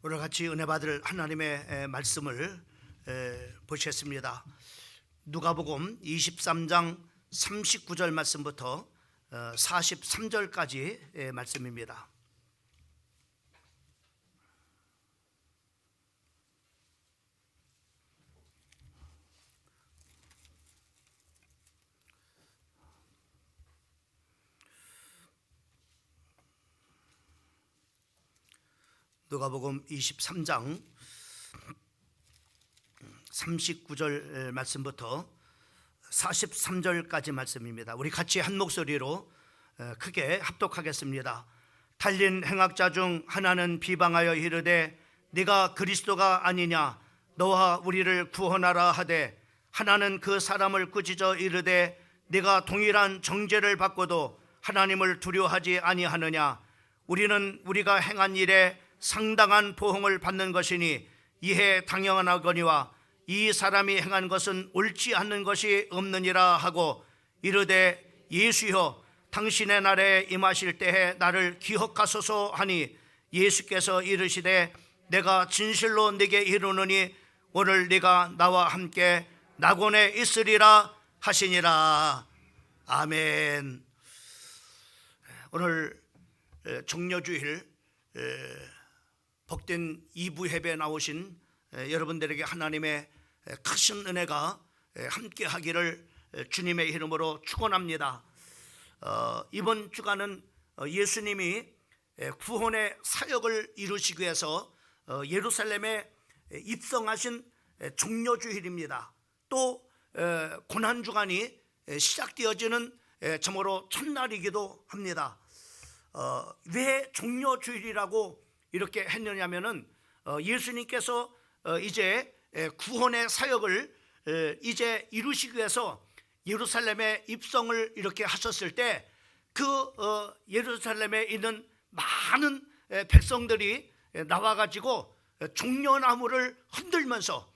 오늘 같이 은혜 받을 하나님의 말씀을 보시겠습니다. 누가복음 23장 39절 말씀부터 43절까지 말씀입니다. 누가복음 23장 39절 말씀부터 43절까지 말씀입니다. 우리 같이 한 목소리로 크게 합독하겠습니다. 달린 행악자 중 하나는 비방하여 이르되 네가 그리스도가 아니냐 너와 우리를 구원하라 하되, 하나는 그 사람을 꾸짖어 이르되 네가 동일한 정죄를 받고도 하나님을 두려워하지 아니하느냐. 우리는 우리가 행한 일에 상당한 보응을 받는 것이니 이해 당연하거니와 이 사람이 행한 것은 옳지 않는 것이 없느니라 하고 이르되 예수여 당신의 날에 임하실 때에 나를 기억하소서 하니, 예수께서 이르시되 내가 진실로 네게 이르노니 오늘 네가 나와 함께 낙원에 있으리라 하시니라. 아멘. 오늘 종려주일 복된 2부 예배에 나오신 여러분들에게 하나님의 크신 은혜가 함께 하기를 주님의 이름으로 축원합니다. 이번 주간은 예수님이 구원의 사역을 이루시기 위해서 예루살렘에 입성하신 종려주일입니다. 또 고난주간이 시작되어지는 참으로 첫날이기도 합니다. 왜 종려주일이라고 이렇게 했느냐면은 예수님께서 이제 구원의 사역을 이제 이루시기 위해서 예루살렘에 입성을 이렇게 하셨을 때 그 예루살렘에 있는 많은 백성들이 나와가지고 종려나무를 흔들면서,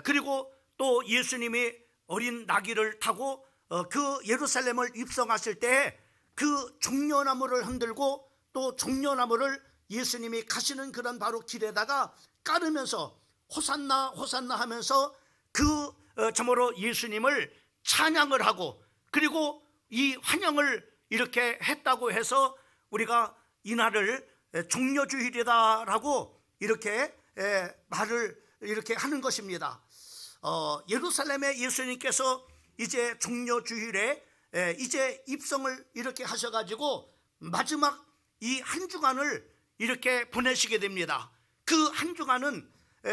그리고 또 예수님이 어린 나귀를 타고 그 예루살렘을 입성하실 때 그 종려나무를 흔들고 또 종려나무를 예수님이 가시는 그런 바로 길에다가 깔으면서 호산나 호산나 하면서 그 참으로 예수님을 찬양을 하고, 그리고 이 환영을 이렇게 했다고 해서 우리가 이날을 종려주일이다라고 이렇게 말을 이렇게 하는 것입니다. 예루살렘에 예수님께서 이제 종려주일에 이제 입성을 이렇게 하셔가지고 마지막 이 한 주간을 이렇게 보내시게 됩니다. 그 한 주간은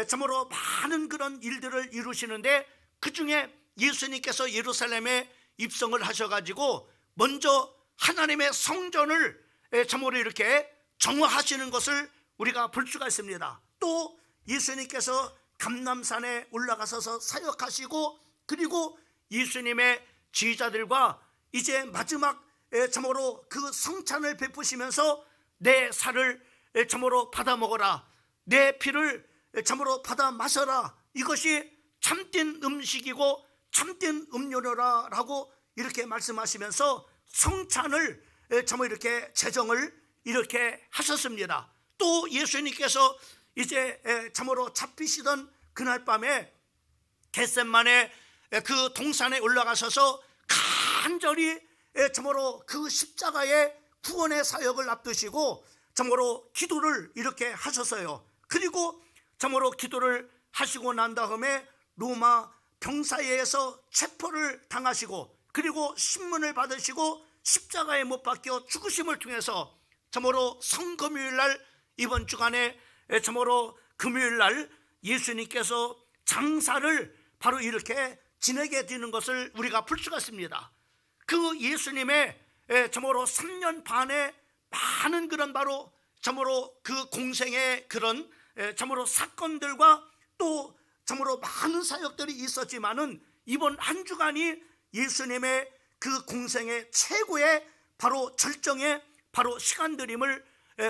참으로 많은 그런 일들을 이루시는데, 그 중에 예수님께서 예루살렘에 입성을 하셔가지고 먼저 하나님의 성전을 참으로 이렇게 정화하시는 것을 우리가 볼 수가 있습니다. 또 예수님께서 감람산에 올라가셔서 사역하시고, 그리고 예수님의 지휘자들과 이제 마지막 참으로 그 성찬을 베푸시면서 내 살을 참으로 받아 먹어라, 내 피를 참으로 받아 마셔라, 이것이 참된 음식이고 참된 음료라 라고 이렇게 말씀하시면서 성찬을 참으로 이렇게 제정을 이렇게 하셨습니다. 또 예수님께서 이제 참으로 잡히시던 그날 밤에 겟셋마네 그 동산에 올라가셔서 간절히 참으로 그 십자가의 구원의 사역을 앞두시고 참으로 기도를 이렇게 하셨어요. 그리고 참으로 기도를 하시고 난 다음에 로마 병사에서 체포를 당하시고, 그리고 신문을 받으시고 십자가에 못 박혀 죽으심을 통해서 참으로 성금요일날, 이번 주간에 참으로 금요일날 예수님께서 장사를 바로 이렇게 지내게 되는 것을 우리가 볼 수가 있습니다. 그 예수님의 참으로 3년 반의 많은 그런 바로 참으로 그 공생의 그런 참으로 사건들과 또 참으로 많은 사역들이 있었지만은 이번 한 주간이 예수님의 그 공생의 최고의 바로 절정의 바로 시간들임을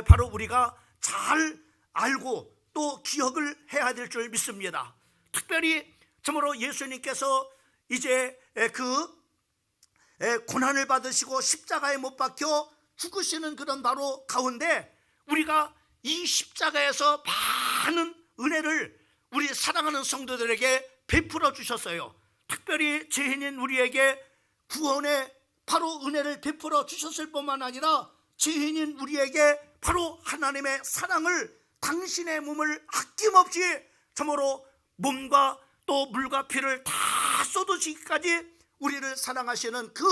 바로 우리가 잘 알고 또 기억을 해야 될 줄 믿습니다. 특별히 참으로 예수님께서 이제 그 고난을 받으시고 십자가에 못 박혀 죽으시는 그런 바로 가운데 우리가 이 십자가에서 많은 은혜를 우리 사랑하는 성도들에게 베풀어 주셨어요. 특별히 죄인인 우리에게 구원의 바로 은혜를 베풀어 주셨을 뿐만 아니라 죄인인 우리에게 바로 하나님의 사랑을, 당신의 몸을 아낌없이 참으로 몸과 또 물과 피를 다 쏟으시기까지 우리를 사랑하시는 그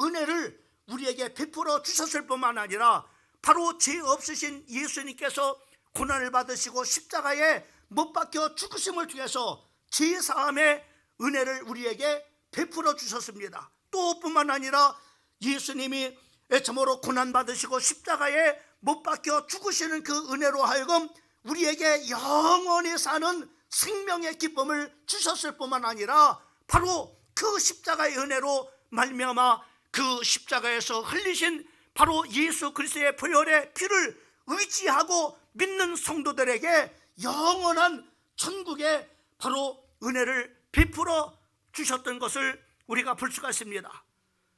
은혜를 우리에게 베풀어 주셨을 뿐만 아니라 바로 죄 없으신 예수님께서 고난을 받으시고 십자가에 못 박혀 죽으심을 통해서 죄 사함의 은혜를 우리에게 베풀어 주셨습니다. 또 뿐만 아니라 예수님이 참으로 고난 받으시고 십자가에 못 박혀 죽으시는 그 은혜로 하여금 우리에게 영원히 사는 생명의 기쁨을 주셨을 뿐만 아니라 바로 그 십자가의 은혜로 말미암아 그 십자가에서 흘리신 바로 예수 그리스도의 보혈의 피를 의지하고 믿는 성도들에게 영원한 천국의 바로 은혜를 베풀어 주셨던 것을 우리가 볼 수가 있습니다.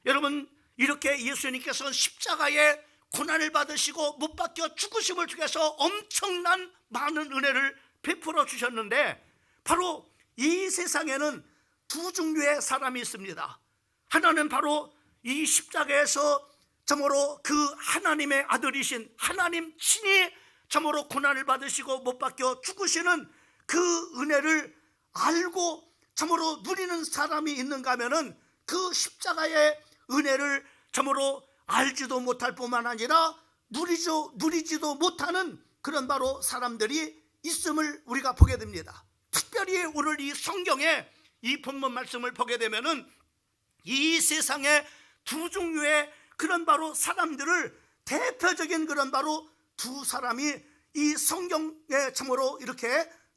여러분, 이렇게 예수님께서 십자가에 고난을 받으시고 못 박혀 죽으심을 통해서 엄청난 많은 은혜를 베풀어 주셨는데 바로 이 세상에는 두 종류의 사람이 있습니다. 하나는 바로 이 십자가에서 참으로 그 하나님의 아들이신 하나님 친히 참으로 고난을 받으시고 못 박혀 죽으시는 그 은혜를 알고 참으로 누리는 사람이 있는가 하면은 그 십자가의 은혜를 참으로 알지도 못할 뿐만 아니라 누리지도 못하는 그런 바로 사람들이 있음을 우리가 보게 됩니다. 특별히 오늘 이 성경에 이 본문 말씀을 보게 되면은 이 세상에 두 종류의 그런 바로 사람들을 대표적인 그런 바로 두 사람이 이 성경에 참으로 이렇게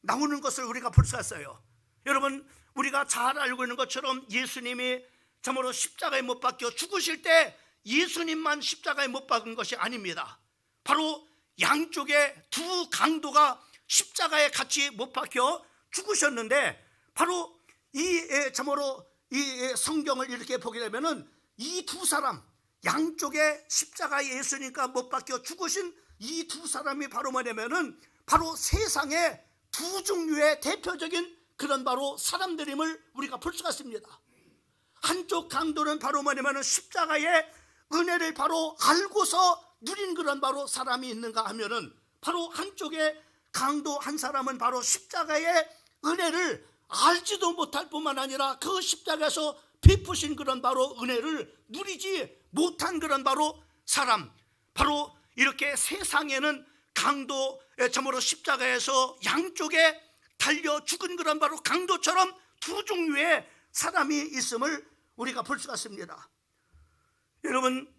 나오는 것을 우리가 볼 수가 있어요. 여러분, 우리가 잘 알고 있는 것처럼 예수님이 참으로 십자가에 못 박혀 죽으실 때 예수님만 십자가에 못 박은 것이 아닙니다. 바로 양쪽에 두 강도가 십자가에 같이 못 박혀 죽으셨는데 바로 이 참으로 이 성경을 이렇게 보게 되면은 이 두 사람, 양쪽에 십자가에 예수님과 못 박혀 죽으신 이 두 사람이 바로 뭐냐면은 바로 세상의 두 종류의 대표적인 그런 바로 사람들임을 우리가 볼 수가 있습니다. 한쪽 강도는 바로 뭐냐면은 십자가의 은혜를 바로 알고서 누린 그런 바로 사람이 있는가 하면은 바로 한쪽에 강도 한 사람은 바로 십자가의 은혜를 알지도 못할 뿐만 아니라 그 십자가에서 베푸신 그런 바로 은혜를 누리지 못한 그런 바로 사람, 바로 이렇게 세상에는 강도의 참으로 십자가에서 양쪽에 달려 죽은 그런 바로 강도처럼 두 종류의 사람이 있음을 우리가 볼 수가 있습니다. 여러분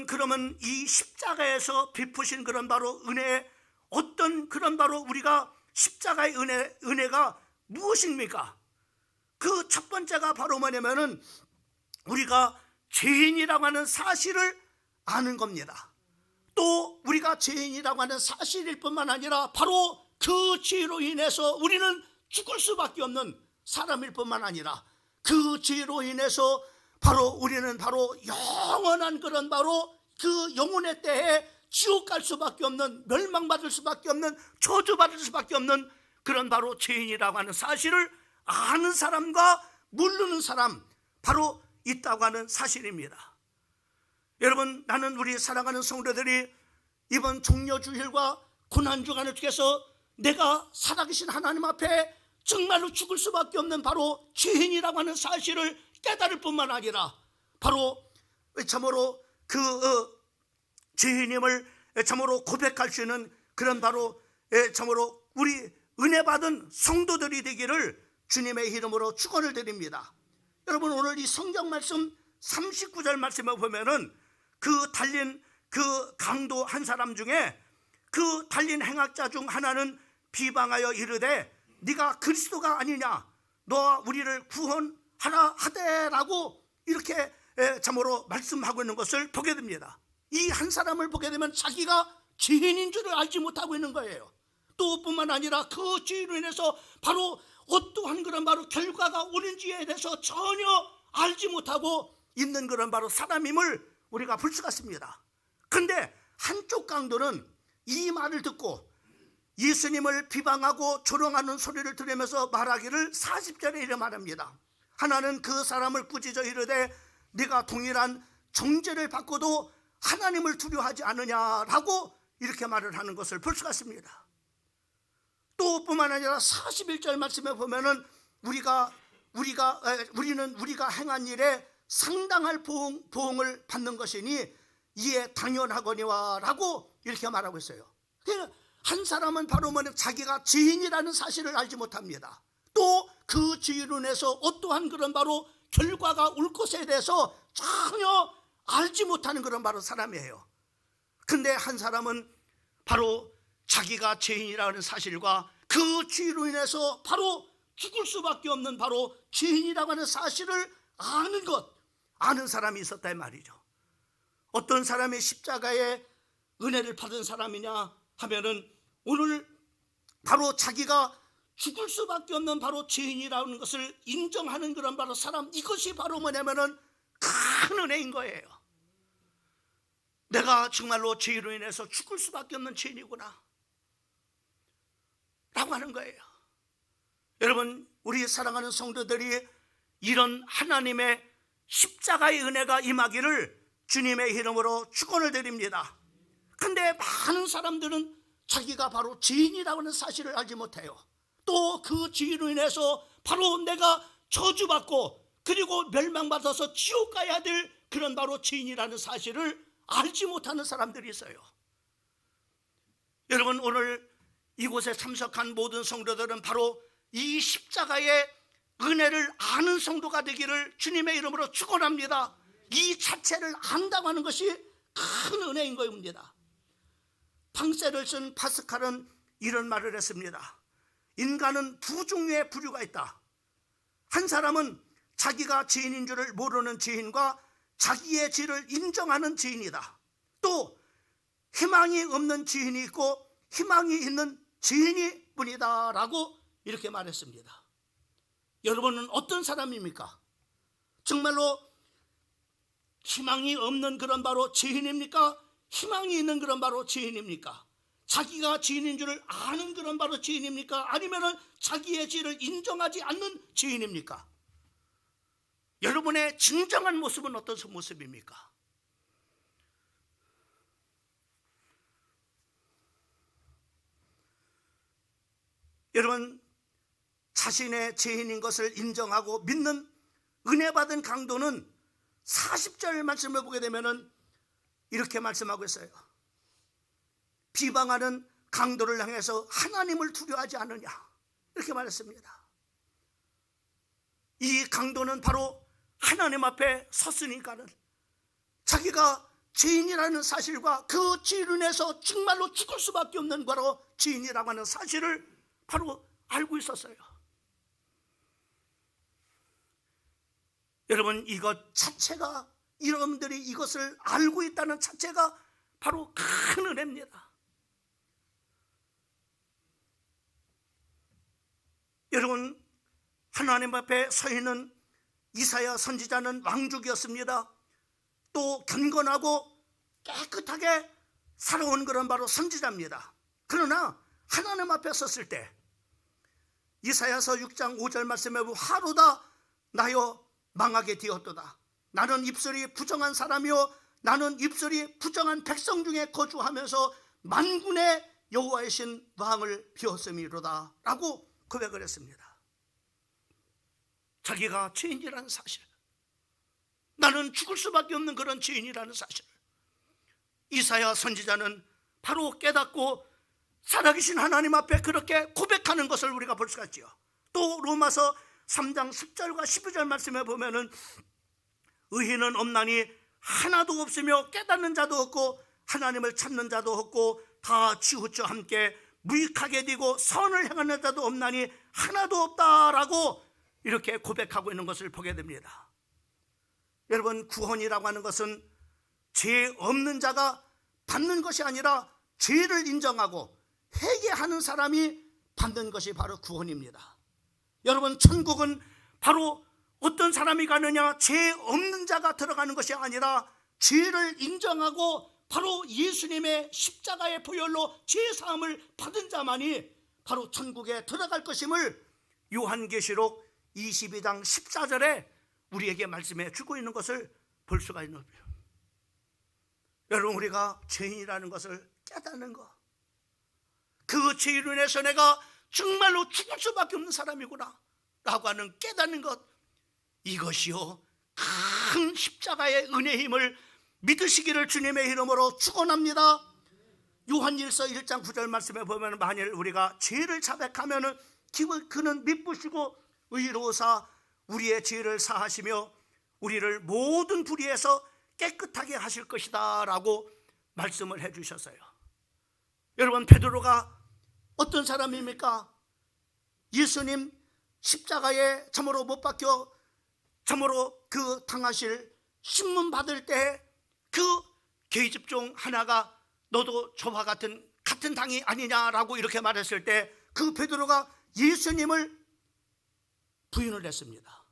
그러면 이 십자가에서 베푸신 그런 바로 은혜, 어떤 그런 바로 우리가 십자가의 은혜가 무엇입니까? 그 첫 번째가 바로 뭐냐면은 우리가 죄인이라고 하는 사실을 아는 겁니다. 또 우리가 죄인이라고 하는 사실일 뿐만 아니라 바로 그 죄로 인해서 우리는 죽을 수밖에 없는 사람일 뿐만 아니라 그 죄로 인해서 바로 우리는 바로 영원한 그런 바로 그 영혼의 때에 지옥 갈 수밖에 없는, 멸망받을 수밖에 없는, 저주받을 수밖에 없는 그런 바로 죄인이라고 하는 사실을 아는 사람과 모르는 사람 바로 있다고 하는 사실입니다. 여러분, 나는 우리 사랑하는 성도들이 이번 종려주일과 고난주간을 통해서 내가 살아계신 하나님 앞에 정말로 죽을 수밖에 없는 바로 죄인이라고 하는 사실을 깨달을 뿐만 아니라 바로 참으로 그 죄인임을 참으로 고백할 수 있는 그런 바로 참으로 우리 은혜 받은 성도들이 되기를 주님의 이름으로 축원을 드립니다. 여러분, 오늘 이 성경 말씀 39절 말씀을 보면은 그 달린 그 강도 한 사람 중에 그 달린 행악자 중 하나는 비방하여 이르되 네가 그리스도가 아니냐, 너와 우리를 구원하라 하되라고 이렇게 참으로 말씀하고 있는 것을 보게 됩니다. 이 한 사람을 보게 되면 자기가 죄인인 줄을 알지 못하고 있는 거예요. 또 뿐만 아니라 그 죄로 인해서 바로 어떠한 그런 바로 결과가 오는지에 대해서 전혀 알지 못하고 있는 그런 바로 사람임을 우리가 볼 수가 있습니다. 그런데 한쪽 강도는 이 말을 듣고 예수님을 비방하고 조롱하는 소리를 들으면서 말하기를 40절에 이래 말합니다. 하나는 그 사람을 꾸짖어 이르되 네가 동일한 정죄를 받고도 하나님을 두려워하지 않느냐라고 이렇게 말을 하는 것을 볼 수가 있습니다. 또 뿐만 아니라 41절 말씀에 보면은 우리는 우리가 행한 일에 상당할 보응을 받는 것이니 이에 당연하거니와 라고 이렇게 말하고 있어요. 그러니까 한 사람은 바로 자기가 죄인이라는 사실을 알지 못합니다. 또 그 죄로 인해서 어떠한 그런 바로 결과가 올 것에 대해서 전혀 알지 못하는 그런 바로 사람이에요. 근데 한 사람은 바로 자기가 죄인이라는 사실과 그 죄로 인해서 바로 죽을 수밖에 없는 바로 죄인이라고 하는 사실을 아는 사람이 있었다 이 말이죠. 어떤 사람이 십자가의 은혜를 받은 사람이냐 하면은 오늘 바로 자기가 죽을 수밖에 없는 바로 죄인이라는 것을 인정하는 그런 바로 사람, 이것이 바로 뭐냐면은 큰 은혜인 거예요. 내가 정말로 죄로 인해서 죽을 수밖에 없는 죄인이구나 라고 하는 거예요. 여러분, 우리 사랑하는 성도들이 이런 하나님의 십자가의 은혜가 임하기를 주님의 이름으로 축원을 드립니다. 근데 많은 사람들은 자기가 바로 죄인이라고 하는 사실을 알지 못해요. 또 그 죄로 인해서 바로 내가 저주받고 그리고 멸망받아서 지옥 가야 될 그런 바로 죄인이라는 사실을 알지 못하는 사람들이 있어요. 여러분, 오늘 이곳에 참석한 모든 성도들은 바로 이 십자가의 은혜를 아는 성도가 되기를 주님의 이름으로 축원합니다. 이 자체를 안다고 하는 것이 큰 은혜인 겁니다. 방세를 쓴 파스칼은 이런 말을 했습니다. 인간은 두 종류의 부류가 있다. 한 사람은 자기가 죄인인 줄을 모르는 죄인과 자기의 죄를 인정하는 죄인이다. 또 희망이 없는 죄인이 있고 희망이 있는 죄인이 뿐이다 라고 이렇게 말했습니다. 여러분은 어떤 사람입니까? 정말로 희망이 없는 그런 바로 죄인입니까? 희망이 있는 그런 바로 죄인입니까? 자기가 죄인인 줄을 아는 그런 바로 죄인입니까? 아니면 자기의 죄를 인정하지 않는 죄인입니까? 여러분의 진정한 모습은 어떤 모습입니까? 여러분, 자신의 죄인인 것을 인정하고 믿는 은혜 받은 강도는 40절 말씀을 보게 되면 이렇게 말씀하고 있어요. 비방하는 강도를 향해서 하나님을 두려워하지 않느냐 이렇게 말했습니다. 이 강도는 바로 하나님 앞에 섰으니까는 자기가 죄인이라는 사실과 그 죄로 인해서 정말로 죽을 수밖에 없는 바로 죄인이라고 하는 사실을 바로 알고 있었어요. 여러분, 이것 자체가, 여러분들이 이것을 알고 있다는 자체가 바로 큰 은혜입니다. 여러분, 하나님 앞에 서 있는 이사야 선지자는 왕족이었습니다. 또 경건하고 깨끗하게 살아온 그런 바로 선지자입니다. 그러나 하나님 앞에 섰을 때 이사야서 6장 5절 말씀에 보면 하루다 나여 망하게 되었도다. 나는 입술이 부정한 사람이요 나는 입술이 부정한 백성 중에 거주하면서 만군의 여호와의 신 왕을 비웠음이로다 라고 고백을 했습니다. 자기가 죄인이라는 사실, 나는 죽을 수밖에 없는 그런 죄인이라는 사실, 이사야 선지자는 바로 깨닫고 살아계신 하나님 앞에 그렇게 고백하는 것을 우리가 볼 수가 있죠. 또 로마서 3장 10절과 12절 말씀에 보면은 의인은 없나니 하나도 없으며 깨닫는 자도 없고 하나님을 찾는 자도 없고 다 치우쳐 함께 무익하게 되고 선을 행하는 자도 없나니 하나도 없다라고 이렇게 고백하고 있는 것을 보게 됩니다. 여러분, 구원이라고 하는 것은 죄 없는 자가 받는 것이 아니라 죄를 인정하고 회개하는 사람이 받는 것이 바로 구원입니다. 여러분, 천국은 바로 어떤 사람이 가느냐, 죄 없는 자가 들어가는 것이 아니라 죄를 인정하고 바로 예수님의 십자가의 보혈로 죄사함을 받은 자만이 바로 천국에 들어갈 것임을 요한계시록 22장 14절에 우리에게 말씀해 주고 있는 것을 볼 수가 있는 거예요. 여러분, 우리가 죄인이라는 것을 깨닫는 것, 그 죄인으로 인해서 내가 정말로 죽을 수밖에 없는 사람이구나 라고 하는 깨닫는 것, 이것이요 큰 십자가의 은혜의 힘을 믿으시기를 주님의 이름으로 축원합니다. 요한일서 1장 9절 말씀에 보면, 만일 우리가 죄를 자백하면 그는 미쁘시고 의로우사 우리의 죄를 사하시며 우리를 모든 불의에서 깨끗하게 하실 것이다 라고 말씀을 해 주셨어요. 여러분, 베드로가 어떤 사람입니까? 예수님 십자가에 참으로 못 박혀 참으로 그 당하실 신문 받을 때 그 계집 중 하나가 너도 저와 같은 당이 아니냐라고 이렇게 말했을 때 그 베드로가 예수님을 부인을 했습니다.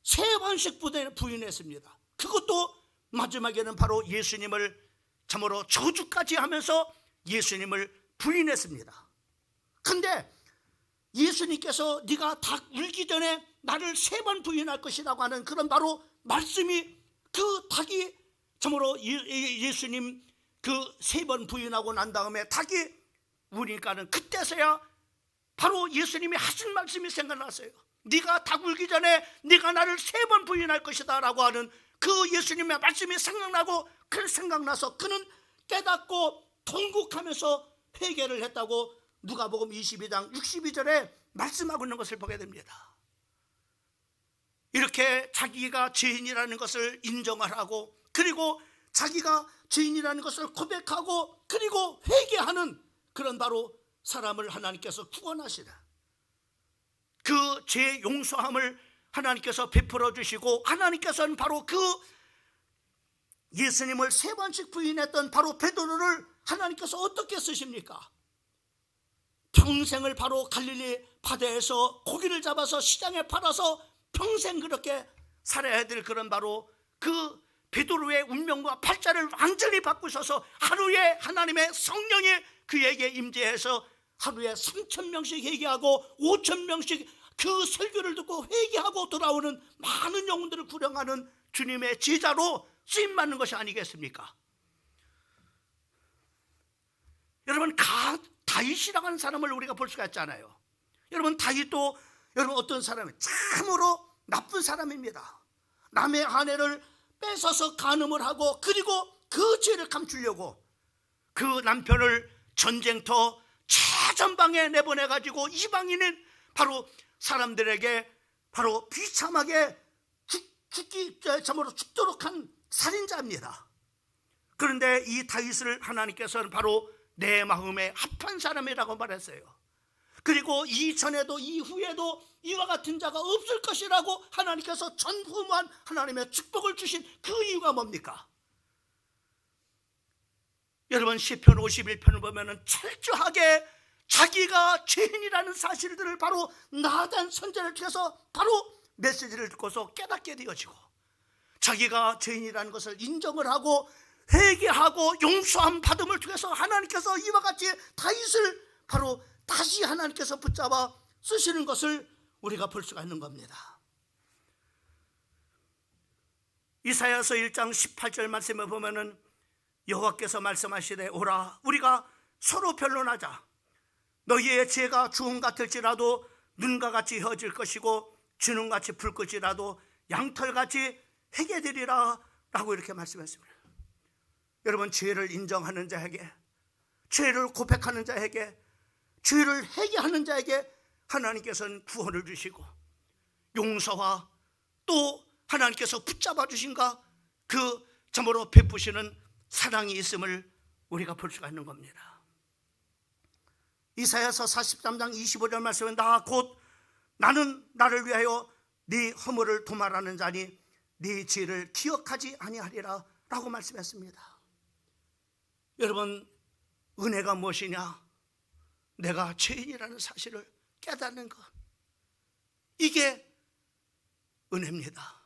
3번씩 부인했습니다. 그것도 마지막에는 바로 예수님을 참으로 저주까지 하면서 예수님을 부인했습니다. 근데 예수님께서 네가 닭 울기 전에 나를 3번 부인할 것이라고 하는 그런 바로 말씀이, 그 닭이 참으로 예수님 그 3번 부인하고 난 다음에 닭이 우니까는 그때서야 바로 예수님이 하신 말씀이 생각났어요. 네가 닭 울기 전에 네가 나를 3번 부인할 것이다 라고 하는 그 예수님의 말씀이 생각나고, 그 생각나서 그는 깨닫고 통곡하면서 회개를 했다고 누가복음 22장 62절에 말씀하고 있는 것을 보게 됩니다. 이렇게 자기가 죄인이라는 것을 인정을 하고, 그리고 자기가 죄인이라는 것을 고백하고, 그리고 회개하는 그런 바로 사람을 하나님께서 구원하시다. 그 죄 용서함을 하나님께서 베풀어 주시고, 하나님께서는 바로 그 예수님을 3번씩 부인했던 바로 베드로를 하나님께서 어떻게 쓰십니까? 평생을 바로 갈릴리 바다에서 고기를 잡아서 시장에 팔아서 평생 그렇게 살아야 될 그런 바로 그 베드로의 운명과 팔자를 완전히 바꾸셔서 하루에 하나님의 성령이 그에게 임재해서 하루에 3,000명씩 회개하고 5,000명씩 그 설교를 듣고 회개하고 돌아오는 많은 영혼들을 구령하는 주님의 제자로 쓰임받는 것이 아니겠습니까? 여러분, 다윗이라고 하는 사람을 우리가 볼 수가 있잖아요. 여러분, 다윗도 여러분 어떤 사람이에요? 참으로 나쁜 사람입니다. 남의 아내를 뺏어서 간음을 하고, 그리고 그 죄를 감추려고 그 남편을 전쟁터 최전방에 내보내가지고 이방인인 바로 사람들에게 바로 비참하게 참으로 죽도록 한 살인자입니다. 그런데 이 다윗을 하나님께서는 바로 내 마음에 합한 사람이라고 말했어요. 그리고 이전에도 이후에도 이와 같은 자가 없을 것이라고 하나님께서 전후무한 하나님의 축복을 주신 그 이유가 뭡니까? 여러분, 시편 51편을 보면 철저하게 자기가 죄인이라는 사실들을 바로 나단 선지자를 통해서 바로 메시지를 듣고서 깨닫게 되어지고, 자기가 죄인이라는 것을 인정을 하고 회개하고 용서함 받음을 통해서 하나님께서 이와 같이 다윗을 바로 다시 하나님께서 붙잡아 쓰시는 것을 우리가 볼 수가 있는 겁니다. 이사야서 1장 18절 말씀에 보면은 여호와께서 말씀하시되, 오라 우리가 서로 변론하자. 너희의 죄가 주홍 같을지라도 눈과 같이 혀질 것이고 주눈같이 붉을지라도 양털같이 해게 되리라 라고 이렇게 말씀했습니다. 여러분, 죄를 인정하는 자에게, 죄를 고백하는 자에게, 죄를 회개하는 자에게 하나님께서는 구원을 주시고, 용서와 또 하나님께서 붙잡아 주신가 그 참으로 베푸시는 사랑이 있음을 우리가 볼 수가 있는 겁니다. 이사야서 43장 25절 말씀에 나는 나를 위하여 네 허물을 도말하는 자니 네 죄를 기억하지 아니하리라 라고 말씀했습니다. 여러분, 은혜가 무엇이냐? 내가 죄인이라는 사실을 깨닫는 것, 이게 은혜입니다.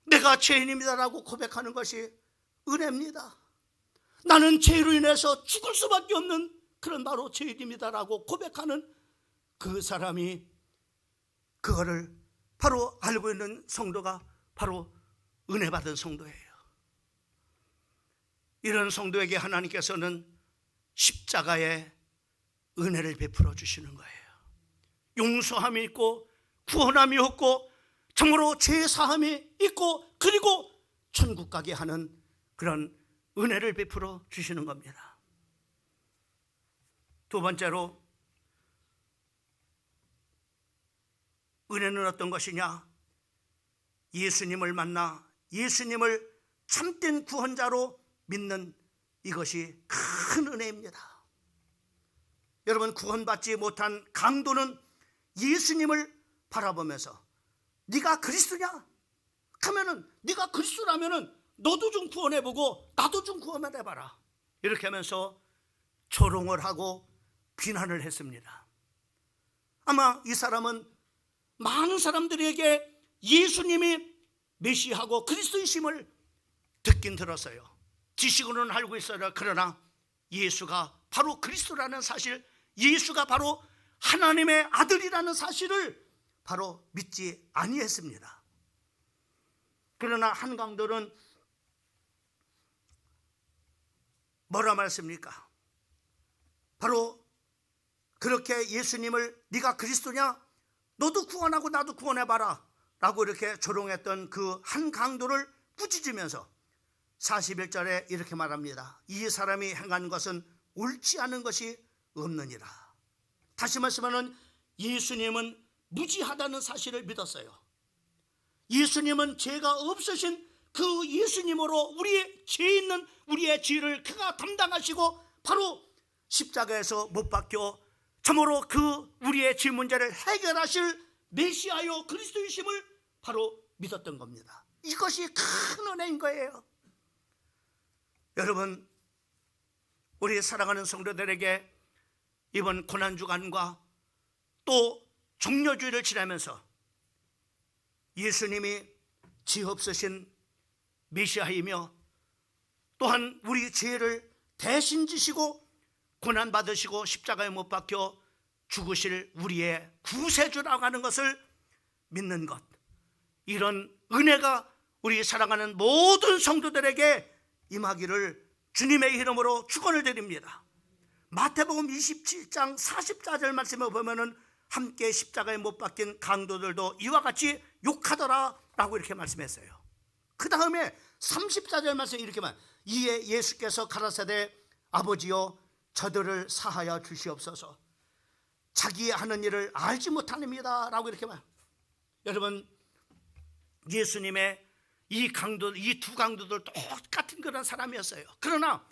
내가 죄인입니다라고 고백하는 것이 은혜입니다. 나는 죄로 인해서 죽을 수밖에 없는 그런 바로 죄인입니다라고 고백하는 그 사람이, 그거를 바로 알고 있는 성도가 바로 은혜 받은 성도예요. 이런 성도에게 하나님께서는 십자가의 은혜를 베풀어 주시는 거예요. 용서함이 있고 구원함이 없고 정말로 죄사함이 있고, 그리고 천국 가게 하는 그런 은혜를 베풀어 주시는 겁니다. 두 번째로, 은혜는 어떤 것이냐? 예수님을 만나 예수님을 참된 구원자로 믿는 이것이 큰 은혜입니다. 여러분, 구원받지 못한 강도는 예수님을 바라보면서 네가 그리스도냐? 하면은, 네가 그리스도라면은 너도 좀 구원해보고 나도 좀 구원해봐라, 이렇게 하면서 조롱을 하고 비난을 했습니다. 아마 이 사람은 많은 사람들에게 예수님이 메시아고 그리스도이심을 듣긴 들었어요. 지식으로는 알고 있어요. 그러나 예수가 바로 그리스도라는 사실, 예수가 바로 하나님의 아들이라는 사실을 바로 믿지 아니했습니다. 그러나 한 강도는 뭐라 말했습니까? 바로 그렇게 예수님을 네가 그리스도냐? 너도 구원하고 나도 구원해봐라 라고 이렇게 조롱했던 그 한 강도를 꾸짖으면서 41절에 이렇게 말합니다. 이 사람이 행한 것은 옳지 않은 것이 없느니라. 다시 말씀하면 예수님은 무지하다는 사실을 믿었어요. 예수님은 죄가 없으신 그 예수님으로 우리의 죄 있는 우리의 죄를 그가 담당하시고 바로 십자가에서 못 박혀 참으로 그 우리의 죄 문제를 해결하실 메시아요 그리스도이심을 바로 믿었던 겁니다. 이것이 큰 은혜인 거예요. 여러분, 우리 사랑하는 성도들에게 이번 고난주간과 또 종려주일을 지나면서 예수님이 죄 없으신 메시아이며 또한 우리 죄를 대신 지시고 고난받으시고 십자가에 못 박혀 죽으실 우리의 구세주라고 하는 것을 믿는 것, 이런 은혜가 우리 사랑하는 모든 성도들에게 임하기를 주님의 이름으로 축원을 드립니다. 마태복음 27장 44절 말씀을 보면은 함께 십자가에 못 박힌 강도들도 이와 같이 욕하더라 라고 이렇게 말씀했어요. 그 다음에 34절 말씀 이렇게 말, 이에 예수께서 가라사대 아버지여 저들을 사하여 주시옵소서, 자기 하는 일을 알지 못합니다 라고 이렇게 말. 여러분, 예수님의 이 두 강도들 똑같은 그런 사람이었어요. 그러나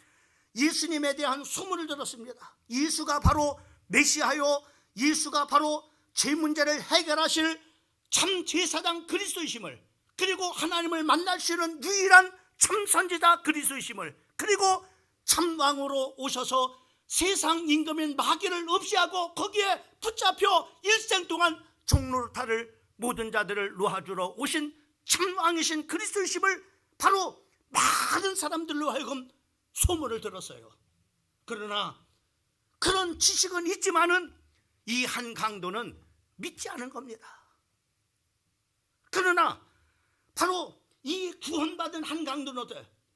예수님에 대한 소문을 들었습니다. 예수가 바로 메시아요, 예수가 바로 죄 문제를 해결하실 참 제사장 그리스도이심을, 그리고 하나님을 만날 수 있는 유일한 참 선지자 그리스도이심을, 그리고 참 왕으로 오셔서 세상 임금인 마귀를 없이하고 거기에 붙잡혀 일생 동안 종노릇하를 모든 자들을 놓아주러 오신 참 왕이신 그리스도이심을 바로 많은 사람들로 하여금 소문을 들었어요. 그러나 그런 지식은 있지만은 이 한 강도는 믿지 않은 겁니다. 그러나 바로 이 구원받은 한 강도는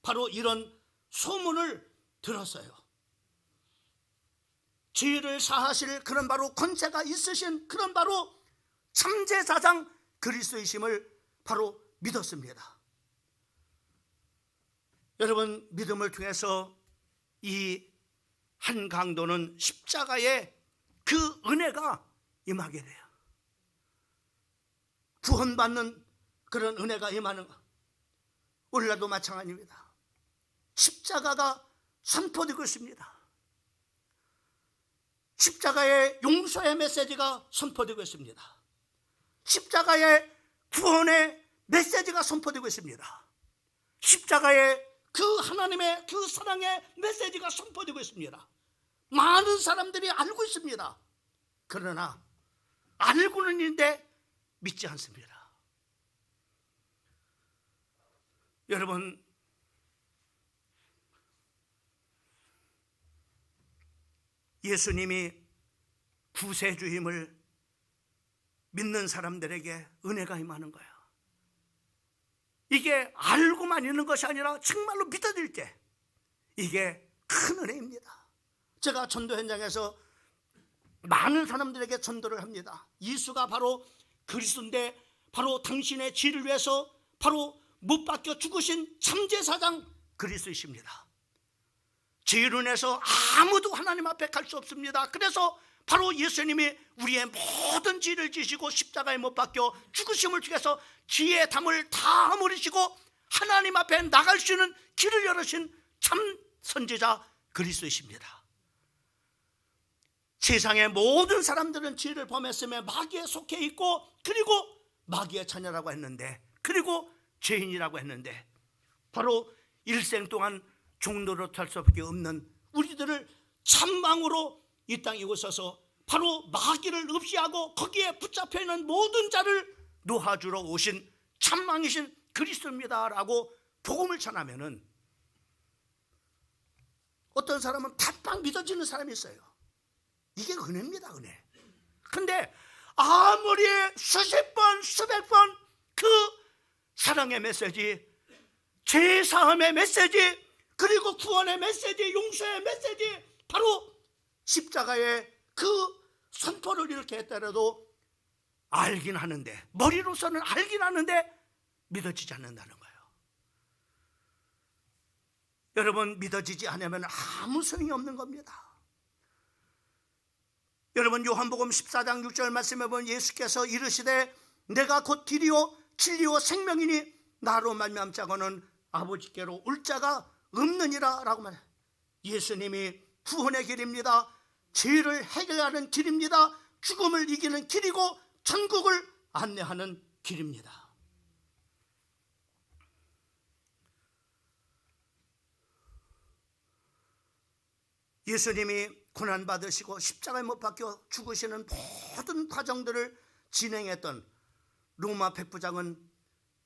바로 이런 소문을 들었어요. 죄를 사하실 그런 바로 권세가 있으신 그런 바로 참제사장 그리스도이심을 바로 믿었습니다. 여러분, 믿음을 통해서 이 한 강도는 십자가의 그 은혜가 임하게 돼요. 구원받는 그런 은혜가 임하는 것, 오늘날도 마찬가지입니다. 십자가가 선포되고 있습니다. 십자가의 용서의 메시지가 선포되고 있습니다. 십자가의 구원의 메시지가 선포되고 있습니다. 십자가의 그 하나님의 그 사랑의 메시지가 선포되고 있습니다. 많은 사람들이 알고 있습니다. 그러나 알고는 있는데 믿지 않습니다. 여러분, 예수님이 구세주임을 믿는 사람들에게 은혜가 임하는 거예요. 이게 알고만 있는 것이 아니라 정말로 믿어질 때 이게 큰 은혜입니다. 제가 전도 현장에서 많은 사람들에게 전도를 합니다. 예수가 바로 그리스도인데 바로 당신의 죄를 위해서 바로 못 박혀 죽으신 참제사장 그리스도이십니다. 죄로 인해서 아무도 하나님 앞에 갈 수 없습니다. 그래서 바로 예수님이 우리의 모든 죄를 지시고 십자가에 못 박혀 죽으심을 통해서 죄의 담을 다 물으시고 하나님 앞에 나갈 수 있는 길을 열으신 참 선지자 그리스도이십니다. 세상의 모든 사람들은 죄를 범했으며 마귀에 속해 있고 그리고 마귀의 자녀라고 했는데 그리고 죄인이라고 했는데 바로 일생 동안 종로로 탈 수밖에 없는 우리들을 참망으로 이 땅에 오셔서 바로 마귀를 없이하고 거기에 붙잡혀 있는 모든 자를 놓아주러 오신 참망이신 그리스도입니다라고 복음을 전하면은 어떤 사람은 팍팍 믿어지는 사람이 있어요. 이게 은혜입니다, 은혜. 근데 아무리 수십 번 수백 번 그 사랑의 메시지, 죄사함의 메시지, 그리고 구원의 메시지, 용서의 메시지, 바로 십자가의 그 선포를 이렇게 했더라도 알긴 하는데, 머리로서는 알긴 하는데 믿어지지 않는다는 거예요. 여러분, 믿어지지 않으면 아무 소용이 없는 겁니다. 여러분, 요한복음 14장 6절 말씀에 보면 예수께서 이르시되 내가 곧 길이요 진리요 생명이니 나로 말미암자고는 아버지께로 올 자가 없느니라 라고 말해요. 예수님이 구원의 길입니다. 죄를 해결하는 길입니다. 죽음을 이기는 길이고 천국을 안내하는 길입니다. 예수님이 고난받으시고 십자가에 못 박혀 죽으시는 모든 과정들을 진행했던 로마 백부장은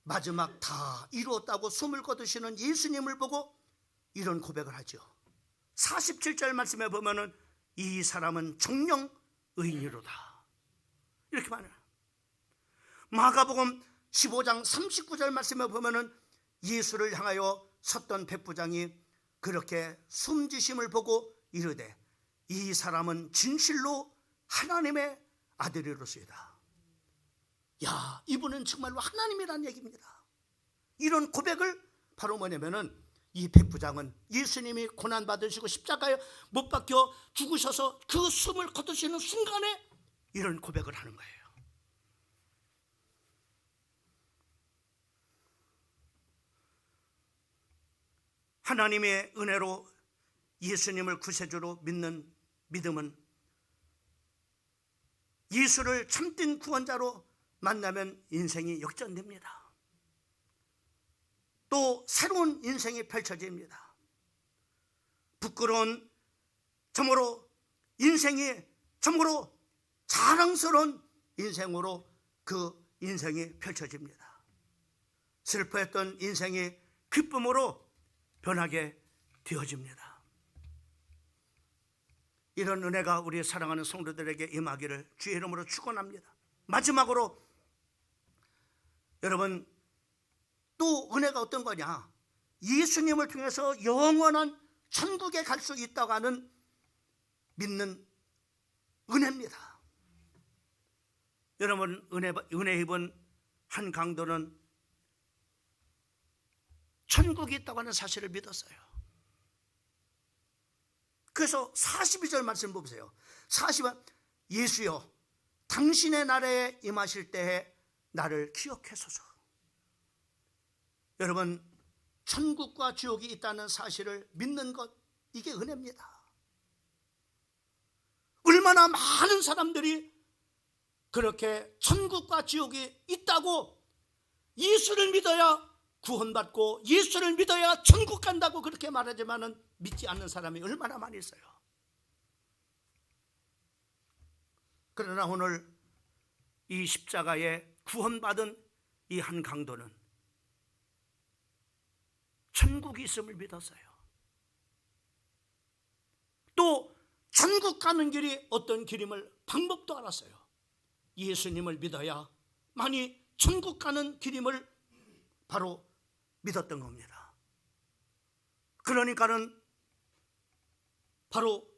마지막 다 이루었다고 숨을 거두시는 예수님을 보고 이런 고백을 하죠. 47절 말씀에 보면은 이 사람은 정령 의인이로다 이렇게 말해요. 마가복음 15장 39절 말씀에 보면은 예수를 향하여 섰던 백부장이 그렇게 숨지심을 보고 이르되 이 사람은 진실로 하나님의 아들이로소이다. 야, 이분은 정말로 하나님이라는 얘기입니다. 이런 고백을 바로 뭐냐면은 이 백부장은 예수님이 고난받으시고 십자가에 못 박혀 죽으셔서 그 숨을 거두시는 순간에 이런 고백을 하는 거예요. 하나님의 은혜로 예수님을 구세주로 믿는 믿음은 예수를 참된 구원자로 만나면 인생이 역전됩니다. 또 새로운 인생이 펼쳐집니다. 부끄러운 참으로 인생이 참으로 자랑스러운 인생으로 그 인생이 펼쳐집니다. 슬퍼했던 인생이 기쁨으로 변하게 되어집니다. 이런 은혜가 우리 사랑하는 성도들에게 임하기를 주의 이름으로 축원합니다. 마지막으로 여러분, 또 은혜가 어떤 거냐? 예수님을 통해서 영원한 천국에 갈 수 있다고 하는 믿는 은혜입니다. 여러분, 은혜 입은 한 강도는 천국이 있다고 하는 사실을 믿었어요. 그래서 42절 말씀 보세요. 40은 예수여 당신의 나라에 임하실 때에 나를 기억하소서. 여러분, 천국과 지옥이 있다는 사실을 믿는 것, 이게 은혜입니다. 얼마나 많은 사람들이 그렇게 천국과 지옥이 있다고 예수를 믿어야 구원받고 예수를 믿어야 천국 간다고 그렇게 말하지만은 믿지 않는 사람이 얼마나 많이 있어요. 그러나 오늘 이 십자가에 구원받은 이 한 강도는 천국이 있음을 믿었어요. 또 천국 가는 길이 어떤 길임을 방법도 알았어요. 예수님을 믿어야 만이 천국 가는 길임을 바로 믿었던 겁니다. 그러니까는 바로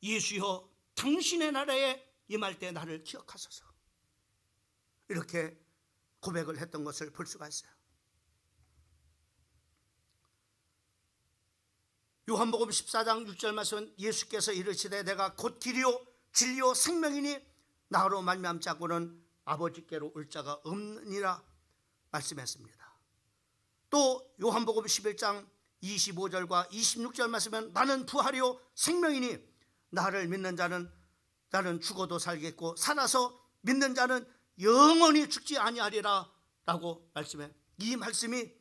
예수여 당신의 나라에 임할 때 나를 기억하소서, 이렇게 고백을 했던 것을 볼 수가 있어요. 요한복음 14장 6절 말씀은 예수께서 이르시되 내가 곧 길이요 진리요 생명이니 나로 말미암지 않고는 아버지께로 올 자가 없느니라 말씀했습니다. 또 요한복음 11장 25절과 26절 말씀은 나는 부활이요 생명이니 나를 믿는 자는 나는 죽어도 살겠고 살아서 믿는 자는 영원히 죽지 아니하리라 라고 말씀해, 이 말씀이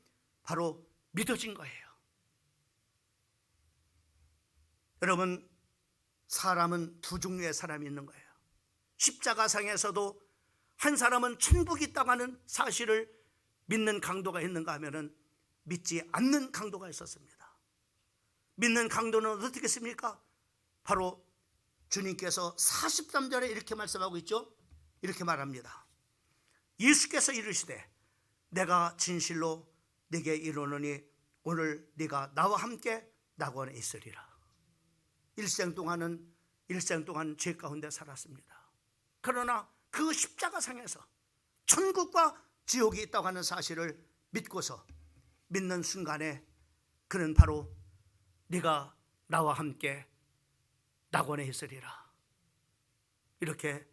바로 믿어진 거예요. 여러분, 사람은 두 종류의 사람이 있는 거예요. 십자가상에서도 한 사람은 천국이 있다고 하는 사실을 믿는 강도가 있는가 하면은 믿지 않는 강도가 있었습니다. 믿는 강도는 어떻게 했습니까? 바로 주님께서 43절에 이렇게 말씀하고 있죠. 이렇게 말합니다. 예수께서 이르시되 내가 진실로 네게 이르노니 오늘 네가 나와 함께 낙원에 있으리라. 일생 동안 죄 가운데 살았습니다. 그러나 그 십자가상에서 천국과 지옥이 있다고 하는 사실을 믿고서 믿는 순간에 그는 바로 네가 나와 함께 낙원에 있으리라, 이렇게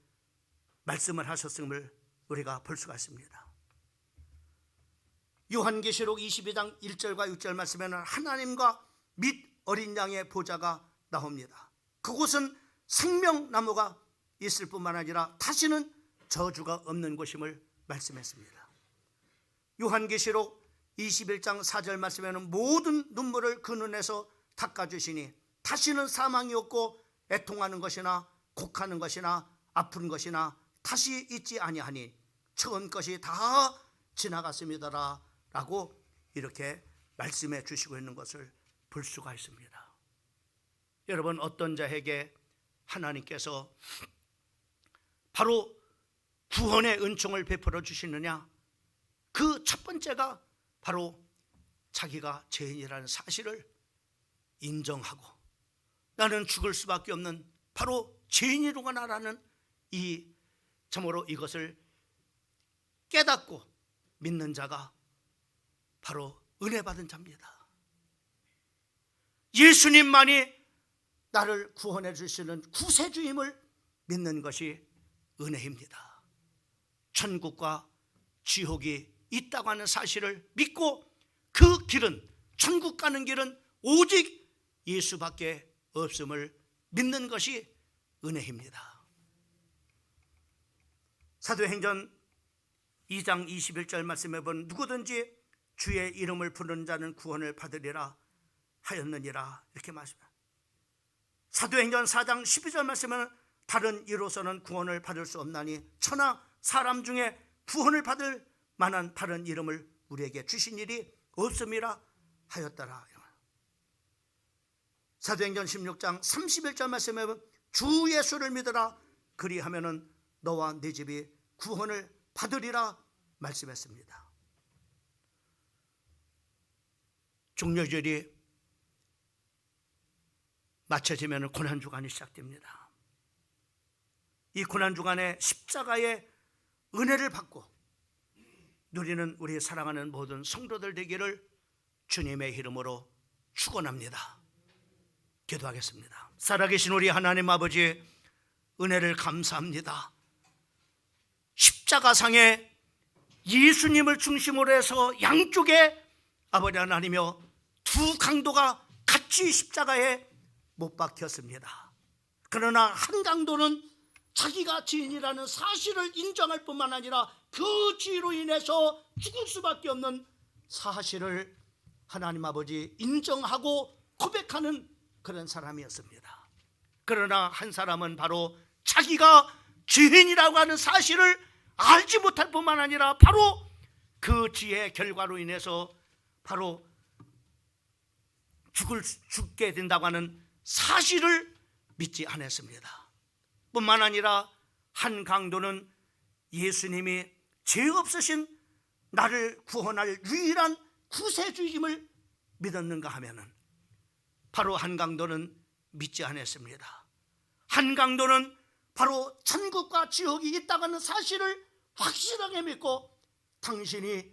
말씀을 하셨음을 우리가 볼 수가 있습니다. 요한계시록 22장 1절과 6절 말씀에는 하나님과 및 어린 양의 보좌가 나옵니다. 그곳은 생명나무가 있을 뿐만 아니라 다시는 저주가 없는 곳임을 말씀했습니다. 요한계시록 21장 4절 말씀에는 모든 눈물을 그 눈에서 닦아주시니 다시는 사망이 없고 애통하는 것이나 곡하는 것이나 아픈 것이나 다시 있지 아니하니 처음 것이 다 지나갔습니다 라고 이렇게 말씀해 주시고 있는 것을 볼 수가 있습니다. 여러분, 어떤 자에게 하나님께서 바로 구원의 은총을 베풀어 주시느냐? 그 첫 번째가 바로 자기가 죄인이라는 사실을 인정하고 나는 죽을 수밖에 없는 바로 죄인이로구나라는 이 참으로 이것을 깨닫고 믿는 자가 바로 은혜 받은 자입니다. 예수님만이 나를 구원해 주시는 구세주임을 믿는 것이 은혜입니다. 천국과 지옥이 있다고 하는 사실을 믿고 그 길은, 천국 가는 길은 오직 예수밖에 없음을 믿는 것이 은혜입니다. 사도행전 2장 21절 말씀해 보면 누구든지 주의 이름을 부르는 자는 구원을 받으리라 하였느니라, 이렇게 말씀합니다. 사도행전 4장 12절 말씀에는 다른 이로서는 구원을 받을 수 없나니 천하 사람 중에 구원을 받을 만한 다른 이름을 우리에게 주신 일이 없음이라 하였더라. 사도행전 16장 31절 말씀에 보면 주 예수를 믿으라, 그리하면은 너와 네 집이 구원을 받으리라 말씀했습니다. 종료절이 맞춰지면 고난주간이 시작됩니다. 이 고난주간에 십자가의 은혜를 받고 누리는 우리 사랑하는 모든 성도들 되기를 주님의 이름으로 축원합니다. 기도하겠습니다. 살아계신 우리 하나님 아버지, 은혜를 감사합니다. 십자가상에 예수님을 중심으로 해서 양쪽에 아버지 하나님이여 두 강도가 같이 십자가에 못 박혔습니다. 그러나 한 강도는 자기가 죄인이라는 사실을 인정할 뿐만 아니라 그 죄로 인해서 죽을 수밖에 없는 사실을 하나님 아버지 인정하고 고백하는 그런 사람이었습니다. 그러나 한 사람은 바로 자기가 죄인이라고 하는 사실을 알지 못할 뿐만 아니라 바로 그 죄의 결과로 인해서 바로 죽게 된다고 하는 사실을 믿지 않았습니다. 뿐만 아니라 한 강도는 예수님이 죄 없으신 나를 구원할 유일한 구세주임을 믿었는가 하면은 바로 한 강도는 믿지 않았습니다. 한 강도는 바로 천국과 지옥이 있다는 사실을 확실하게 믿고 당신이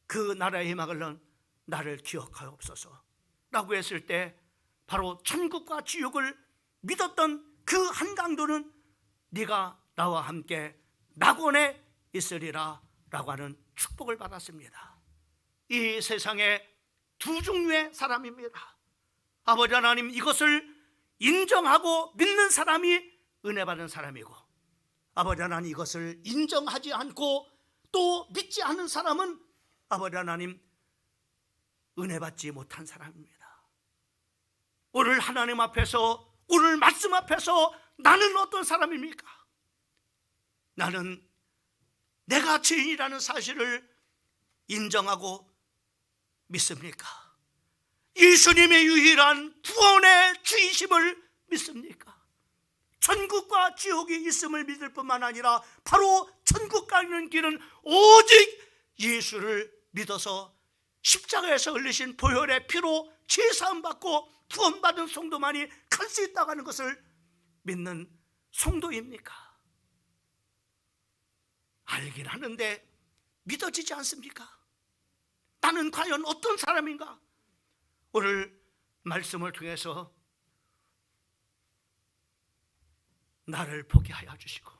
그 나라의 희망을 나를 기억하옵소서 라고 했을 때 바로 천국과 지옥을 믿었던 그 한 강도는 네가 나와 함께 낙원에 있으리라 라고 하는 축복을 받았습니다. 이 세상에 두 종류의 사람입니다. 아버지 하나님, 이것을 인정하고 믿는 사람이 은혜 받은 사람이고, 아버지 하나님, 이것을 인정하지 않고 또 믿지 않는 사람은 아버지 하나님 은혜 받지 못한 사람입니다. 오늘 하나님 앞에서, 오늘 말씀 앞에서 나는 어떤 사람입니까? 나는 내가 죄인이라는 사실을 인정하고 믿습니까? 예수님의 유일한 구원의 주이심을 믿습니까? 천국과 지옥이 있음을 믿을 뿐만 아니라 바로 천국 가는 길은 오직 예수를 믿어서 십자가에서 흘리신 보혈의 피로 죄사함 받고 구원받은 성도만이 갈 수 있다고 하는 것을 믿는 성도입니까? 알긴 하는데 믿어지지 않습니까? 나는 과연 어떤 사람인가? 오늘 말씀을 통해서 나를 보게 하여 주시고,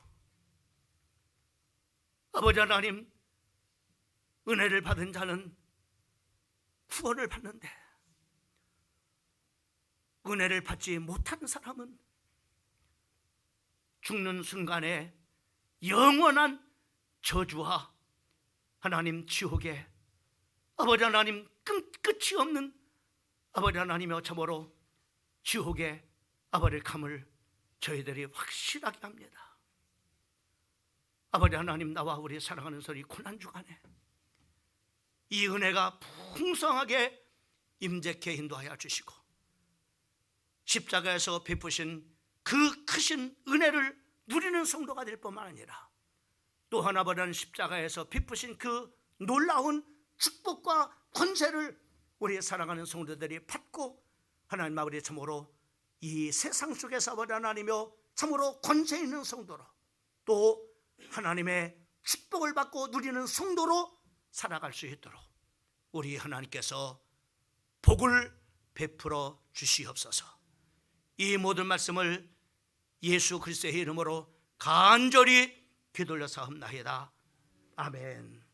아버지 하나님, 은혜를 받은 자는 구원을 받는데 은혜를 받지 못하는 사람은 죽는 순간에 영원한 저주와 하나님 지옥에, 아버지 하나님 끝이 없는 아버지 하나님의 참으로 지옥에 아버지를 감을 저희들이 확실하게 합니다. 아버지 하나님, 나와 우리 사랑하는 소리 고난 주간에 이 은혜가 풍성하게 임재케 인도하여 주시고, 십자가에서 베푸신 그 크신 은혜를 누리는 성도가 될 뿐만 아니라 또한 아버지 하나님 십자가에서 베푸신 그 놀라운 축복과 권세를 우리 사랑하는 성도들이 받고 하나님 아버지 참으로 이 세상 속에서 아버지 하나님이여 참으로 권세 있는 성도로, 또 하나님의 축복을 받고 누리는 성도로 살아갈 수 있도록 우리 하나님께서 복을 베풀어 주시옵소서. 이 모든 말씀을 예수 그리스도의 이름으로 간절히 기도올려 사옵나이다. 아멘.